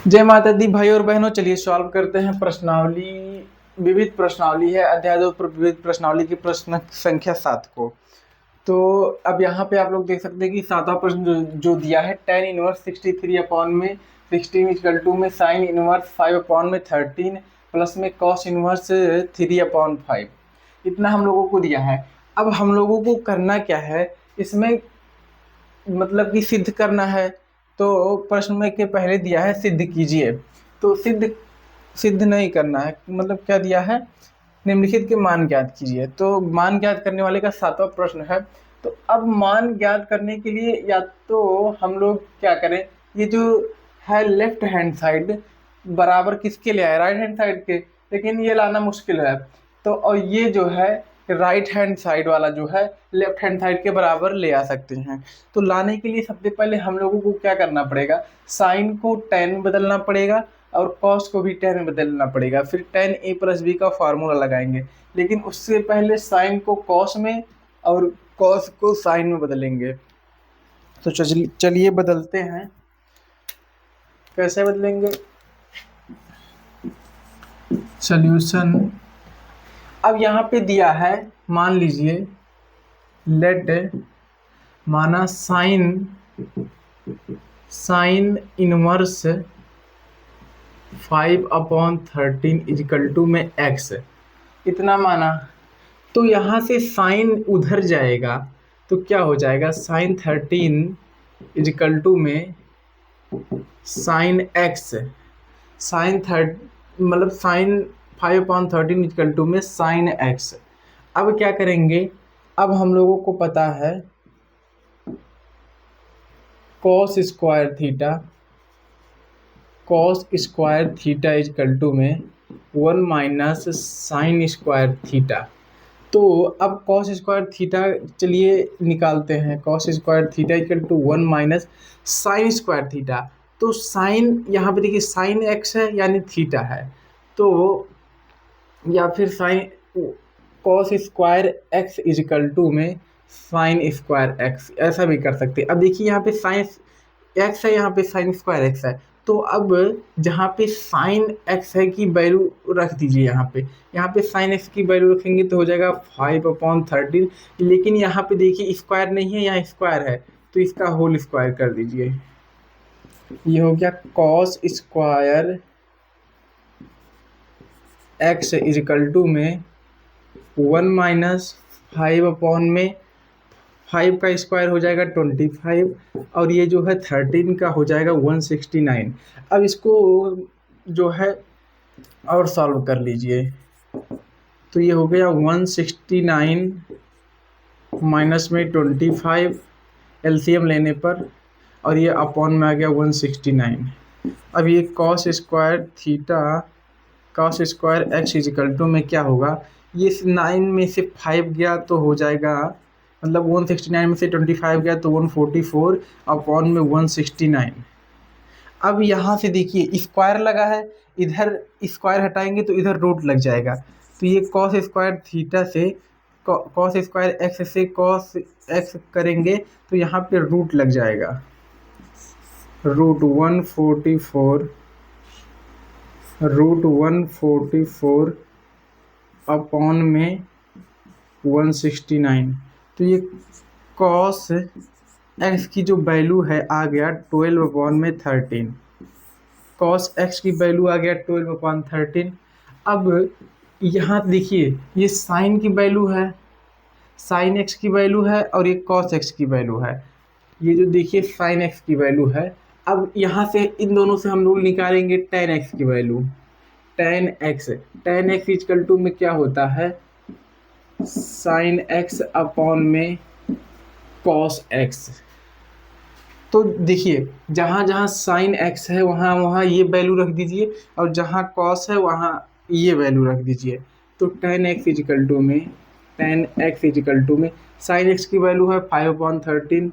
जय माता दी भाई और बहनों, चलिए सॉल्व करते हैं प्रश्नावली। विविध प्रश्नावली है, अध्याय 2 पर विविध प्रश्नावली की प्रश्न संख्या 7 को। तो अब यहाँ पे आप लोग देख सकते हैं कि सातवां प्रश्न जो दिया है, tan इनवर्स 63 अपॉन में 16 इक्वल टू में साइन इनवर्स 5 अपॉन में 13 प्लस में कॉस इनवर्स 3 अपॉन 5, इतना हम लोगों को दिया है। अब हम लोगों को करना क्या है इसमें, मतलब कि सिद्ध करना है। तो प्रश्न में के पहले दिया है सिद्ध कीजिए, तो सिद्ध सिद्ध नहीं करना है, मतलब क्या दिया है, निम्नलिखित के मान ज्ञात कीजिए। तो मान ज्ञात करने वाले का सातवां प्रश्न है। तो अब मान ज्ञात करने के लिए या तो हम लोग क्या करें, ये जो है लेफ्ट हैंड साइड बराबर किसके लिए आए, राइट हैंड साइड के, लेकिन ये लाना मुश्किल है। तो और ये जो है राइट हैंड साइड वाला जो है लेफ्ट हैंड साइड के बराबर ले आ सकते हैं। तो लाने के लिए सबसे पहले हम लोगों को क्या करना पड़ेगा, साइन को tan में बदलना पड़ेगा और कॉस को भी tan में बदलना पड़ेगा, फिर tan a प्लस बी का फार्मूला लगाएंगे। लेकिन उससे पहले साइन को कॉस में और कॉस को साइन में बदलेंगे। तो चलिए बदलते हैं। कैसे बदलेंगे, सॉल्यूशन। अब यहाँ पे दिया है, मान लीजिए लेट माना साइन इनवर्स 5/13 इजिकल टू में x, इतना माना। तो यहाँ से साइन उधर जाएगा तो क्या हो जाएगा, साइन 13 इजिकल टू में साइन x, मतलब साइन 5/13 इजिकल टू में साइन x। अब क्या करेंगे, अब हम लोगों को पता है cos square theta is equal to में 1 माइनस साइन स्क्वायर थीटा। तो अब कॉस स्क्वायर थीटा चलिए निकालते हैं। Cos square theta equal to 1 minus sine square theta. तो साइन यहाँ पे देखिए साइन एक्स है यानी थीटा है, तो या फिर sine cos square x is equal to में साइन स्क्वायर एक्स, ऐसा भी कर सकते हैं। अब देखिए यहाँ पे साइन एक्स है, यहाँ पे साइन स्क्वायर एक्स है। तो अब जहाँ पे साइन एक्स है की वैल्यू रख दीजिए, यहाँ पे साइन एक्स की वैल्यू रखेंगे तो हो जाएगा 5/13। लेकिन यहाँ पे देखिए स्क्वायर नहीं है, यहाँ स्क्वायर है, तो इसका होल स्क्वायर कर दीजिए। ये हो गया cos square x is equal to में 1 माइनस 5 में 5 का स्क्वायर हो जाएगा 25, और ये जो है 13 का हो जाएगा 169। अब इसको जो है और सॉल्व कर लीजिए। तो ये हो गया 169 माइनस में 25 एलसीएम लेने पर, और ये अपॉन में आ गया 169। अब ये cos square x is equal to में क्या होगा, ये 9 में से 5 गया तो हो जाएगा, मतलब 169 में से 25 गया तो 144 अपॉन में 169। अब यहाँ से देखिए स्क्वायर लगा है, इधर स्क्वायर हटाएंगे तो इधर रूट लग जाएगा। तो ये कॉस स्क्वायर थीटा से कॉस स्क्वायर एक्स से कॉस एक्स करेंगे तो यहाँ पे रूट लग जाएगा, रूट 144 अपॉन में 169। तो ये कॉस एक्स की जो वैल्यू है आ गया 12/13। कॉस एक्स की वैल्यू आ गया 12/13। अब यहाँ देखिए ये साइन की वैल्यू है, साइन एक्स की वैल्यू है, और ये कॉस एक्स की वैल्यू है। ये जो देखिए साइन एक्स की वैल्यू है। अब यहाँ से इन दोनों से हम लोग निकालेंगे tan एक्स की value. tan x equal to में क्या होता है, साइन एक्स अपॉन में कॉस एक्स। तो देखिए जहाँ जहाँ साइन एक्स है वहाँ वहाँ ये वैल्यू रख दीजिए, और जहाँ कॉस है वहाँ ये वैल्यू रख दीजिए। तो tan एक्स इजिकल टू में साइन एक्स की वैल्यू है 5/13,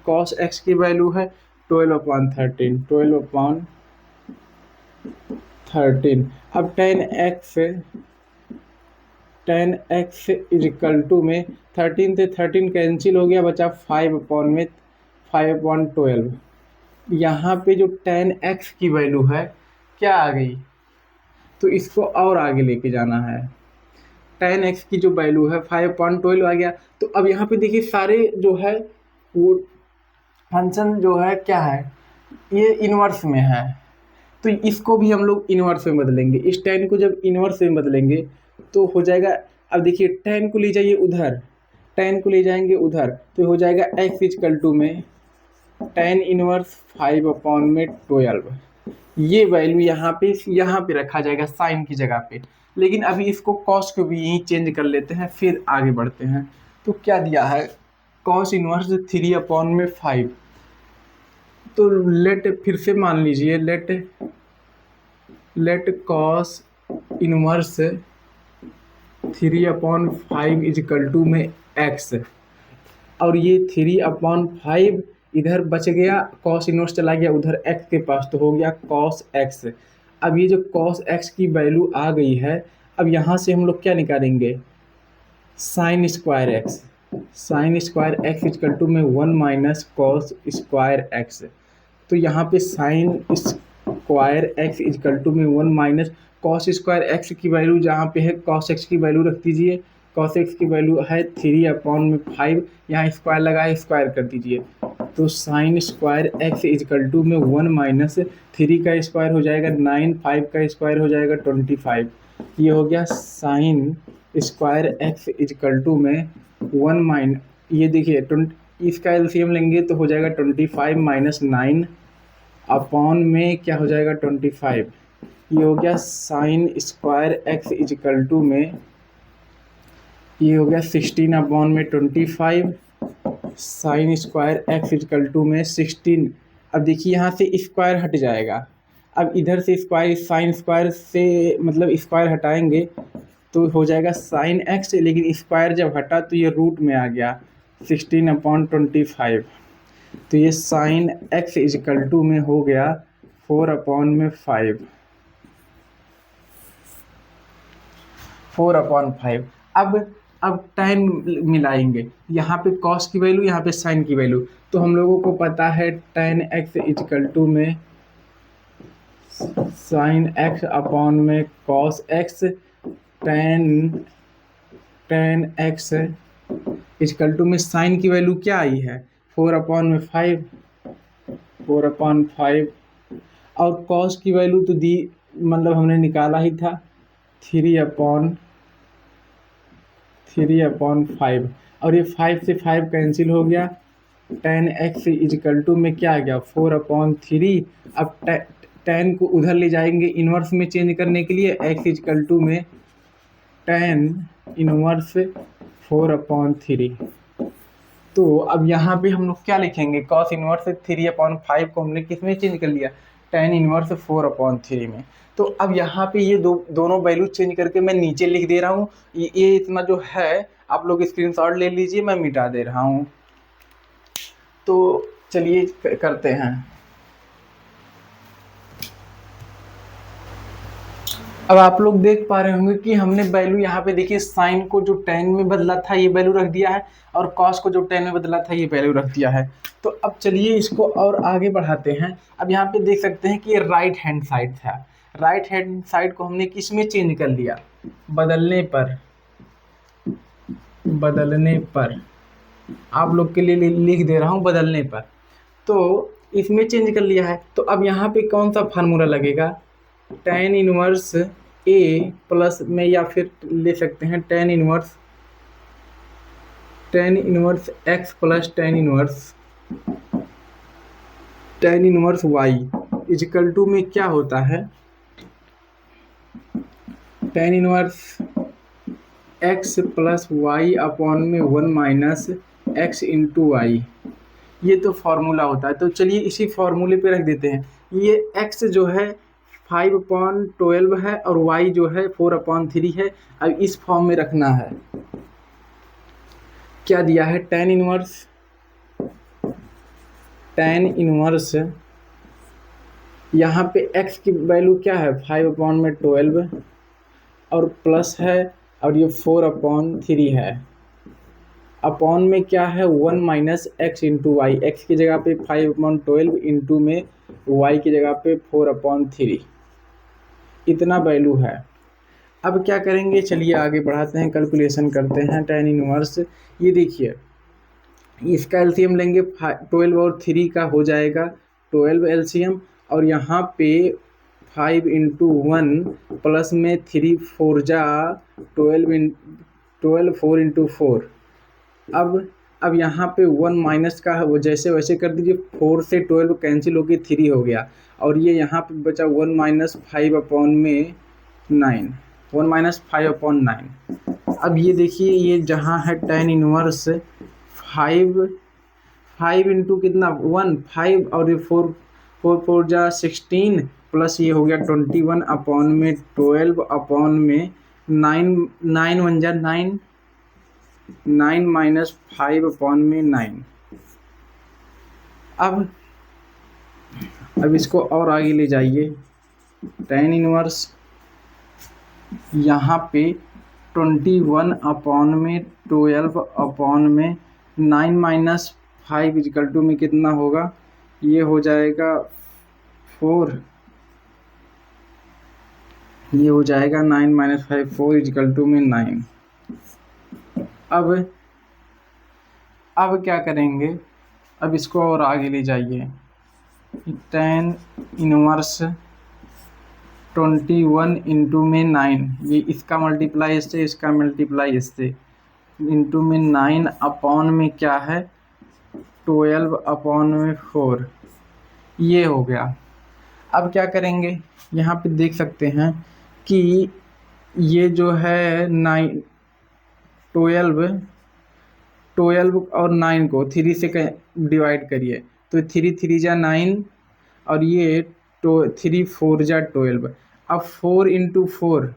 कॉस एक्स की वैल्यू है 12/13। अब tan एक्स इजिकल टू में 13 से 13 कैंसिल हो गया, बचा 5/12। यहाँ पे जो tan x की वैल्यू है क्या आ गई, तो इसको और आगे लेके जाना है। tan x की जो वैल्यू है 5/12 आ गया। तो अब यहाँ पे देखिए सारे जो है वो फंक्शन जो है क्या है, ये इन्वर्स में है, तो इसको भी हम लोग इन्वर्स में बदलेंगे। इस tan को जब इन्वर्स में बदलेंगे तो हो जाएगा, अब देखिए tan को ले जाइए उधर, tan को ले जाएंगे उधर तो हो जाएगा x इजकल टू में tan इनवर्स 5/12। ये वैल्यू यहाँ पे रखा जाएगा साइन की जगह पे। लेकिन अभी इसको कॉस को भी यहीं चेंज कर लेते हैं, फिर आगे बढ़ते हैं। तो क्या दिया है, कॉस इनवर्स 3/5। तो लेट फिर से मान लीजिए, let cos inverse 3/5 is equal to में एक्स, और ये 3/5 इधर बच गया, कॉस इनवर्स चला गया उधर एक्स के पास, तो हो गया कॉस एक्स। अब ये जो कॉस एक्स की वैल्यू आ गई है, अब यहाँ से हम लोग क्या निकालेंगे, sine square x. Sine square x is equal to में 1 माइनस कॉस स्क्वायर एक्स। तो यहाँ पे sine square x is equal to में 1 माइनस कॉस स्क्वायर एक्स की वैल्यू जहाँ पे है कॉस एक्स की वैल्यू रख दीजिए। कॉस एक्स की वैल्यू है 3/5, यहाँ स्क्वायर लगाए स्क्वायर कर दीजिए। तो sine square x is equal to में 1 माइनस 3 का स्क्वायर हो जाएगा 9, 5 का स्क्वायर हो जाएगा 25। ये हो गया sine square x is equal to में 1 माइनस, ये देखिए इसका एलसीएम लेंगे तो हो जाएगा 25 माइनस 9 अपॉन में क्या हो जाएगा 25। ये हो गया sine square x is equal to में, ये हो गया 16/25 sine square x is equal to में 16। अब देखिए यहाँ से स्क्वायर हट जाएगा, अब इधर से स्क्वायर साइन स्क्वायर से मतलब स्क्वायर हटाएंगे तो हो जाएगा साइन एक्स, लेकिन स्क्वायर जब हटा तो ये रूट में आ गया 16/25। तो ये साइन एक्स इजकल टू में हो गया 4/5। 4/5। अब tan मिलाएंगे, यहाँ पे कॉस की वैल्यू, यहाँ पे साइन की वैल्यू। तो हम लोगों को पता है tan x इजकल टू में साइन x अपॉन में cos x। tan x is equal to में साइन की वैल्यु क्या आई है 4/5, 4/5। और कॉस की वैल्यू तो दी, मतलब हमने निकाला ही था 3/5, और ये 5 से 5 कैंसिल हो गया। tan x इजकल टू में क्या आ गया 4/3। अब tan को उधर ले जाएंगे इन्वर्स में चेंज करने के लिए, x इजकल टू में tan इनवर्स 4/3। तो अब यहाँ पे हम लोग क्या लिखेंगे, कॉस इनवर्स 3/5 को हमने किस में चेंज कर लिया, tan इनवर्स 4/3 में। तो अब यहाँ पे ये दोनों वैल्यू चेंज करके मैं नीचे लिख दे रहा हूँ। ये इतना जो है आप लोग स्क्रीनशॉट ले लीजिए, मैं मिटा दे रहा हूँ। तो चलिए करते हैं। अब आप लोग देख पा रहे होंगे कि हमने वैल्यू यहाँ पे देखिए साइन को जो tan में बदला था ये वैल्यू रख दिया है, और कॉस को जो tan में बदला था ये वैल्यू रख दिया है। तो अब चलिए इसको और आगे बढ़ाते हैं। अब यहाँ पे देख सकते हैं कि ये राइट हैंड साइड था, राइट हैंड साइड को हमने किस में चेंज कर लिया, बदलने पर आप लोग के लिए लिख दे रहा हूँ, बदलने पर। तो इसमें चेंज कर लिया है। तो अब यहाँ पे कौन सा फार्मूला लगेगा, tan इनवर्स a प्लस में, या फिर ले सकते हैं tan inverse x plus tan inverse y is equal to में क्या होता है, tan inverse x plus y upon में 1 माइनस एक्स इंटू वाई। ये तो फार्मूला होता है। तो चलिए इसी फार्मूले पे रख देते हैं। ये x जो है 5/12 है और y जो है 4/3 है। अब इस फॉर्म में रखना है। क्या दिया है, tan इनवर्स यहाँ पे x की वैल्यू क्या है 5/12 और प्लस है, और ये 4/3 है। अपॉन में क्या है 1 minus x into y, x की जगह पे 5/12 इंटू में वाई की जगह पे 4/3, इतना वैल्यू है। अब क्या करेंगे, चलिए आगे बढ़ाते हैं, कैलकुलेशन करते हैं tan इनवर्स। ये देखिए इसका एलसीएम लेंगे 12 और 3 का हो जाएगा 12 एलसीएम, और यहाँ पे 5 इंटू 1 प्लस में 3 4 जा 12 4 इंटू 4। अब यहाँ पे 1 माइनस का है वो जैसे वैसे कर दीजिए, 4 से 12 कैंसिल होके 3 हो गया, और ये यहाँ पे बचा 1 माइनस 5/9, 1 माइनस 5/9। अब ये देखिए ये जहाँ है tan इनवर्स 5 इंटू कितना 1 5 और ये 4 4 जा 16 प्लस ये हो गया 21/12 1 जा 9 माइनस 5/9। अब इसको और आगे ले जाइए, tan इनवर्स यहाँ पे 21/12 माइनस 5 इजिकल टू में कितना होगा, ये हो जाएगा 4, ये हो जाएगा 9 माइनस 5 4 इजिकल टू में 9। अब क्या करेंगे, अब इसको और आगे ले जाइए, tan इनवर्स 21 इंटू में 9, ये इसका मल्टीप्लाई इससे, इसका मल्टीप्लाई इससे, इंटू में 9 अपॉन में क्या है 12/4, ये हो गया। अब क्या करेंगे, यहाँ पे देख सकते हैं कि ये जो है 12 और 9 को 3 से डिवाइड करिए, तो 3 3 जा 9 और ये 3 4 जा 12। अब 4 इंटू 4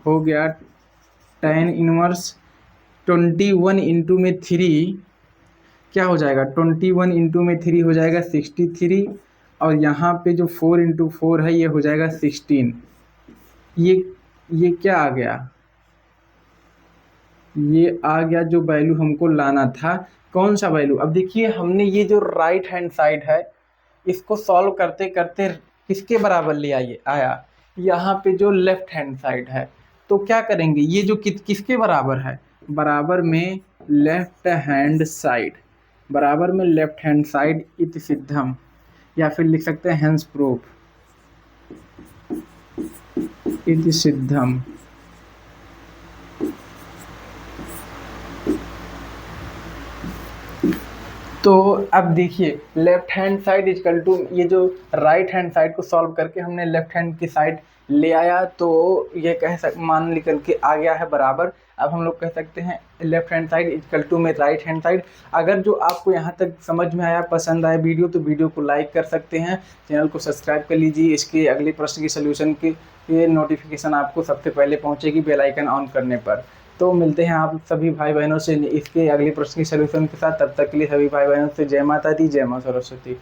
हो गया tan इनवर्स 21 इंटू में 3 क्या हो जाएगा, 21 इंटू में 3 हो जाएगा 63, और यहाँ पे जो 4 इंटू 4 है ये हो जाएगा 16। ये क्या आ गया, ये आ गया जो वैल्यू हमको लाना था। कौन सा वैल्यू, अब देखिए हमने ये जो राइट हैंड साइड है इसको सॉल्व करते करते किसके बराबर ले आया, यहाँ पे जो लेफ्ट हैंड साइड है। तो क्या करेंगे, ये जो किसके बराबर है, बराबर में लेफ्ट हैंड साइड, बराबर में लेफ्ट हैंड साइड इति सिद्धम, या फिर लिख सकते हैं हेंस प्रूफ इति सिद्धम। तो अब देखिए left hand side is equal to, ये जो राइट हैंड साइड को सॉल्व करके हमने लेफ्ट हैंड की साइड ले आया, तो ये मान लिखल के आ गया है बराबर। अब हम लोग कह सकते हैं left hand side is equal to में राइट हैंड साइड। अगर जो आपको यहाँ तक समझ में आया, पसंद आया वीडियो, तो वीडियो को लाइक कर सकते हैं, चैनल को सब्सक्राइब कर लीजिए। इसके अगले प्रश्न की सोल्यूशन की ये नोटिफिकेशन आपको सबसे पहले पहुँचेगी बेल आइकन ऑन करने पर। तो मिलते हैं आप सभी भाई बहनों से इसके अगले प्रश्न की सोल्यूशन के साथ। तब तक के लिए सभी भाई बहनों से जय माता दी, जय मां सरस्वती।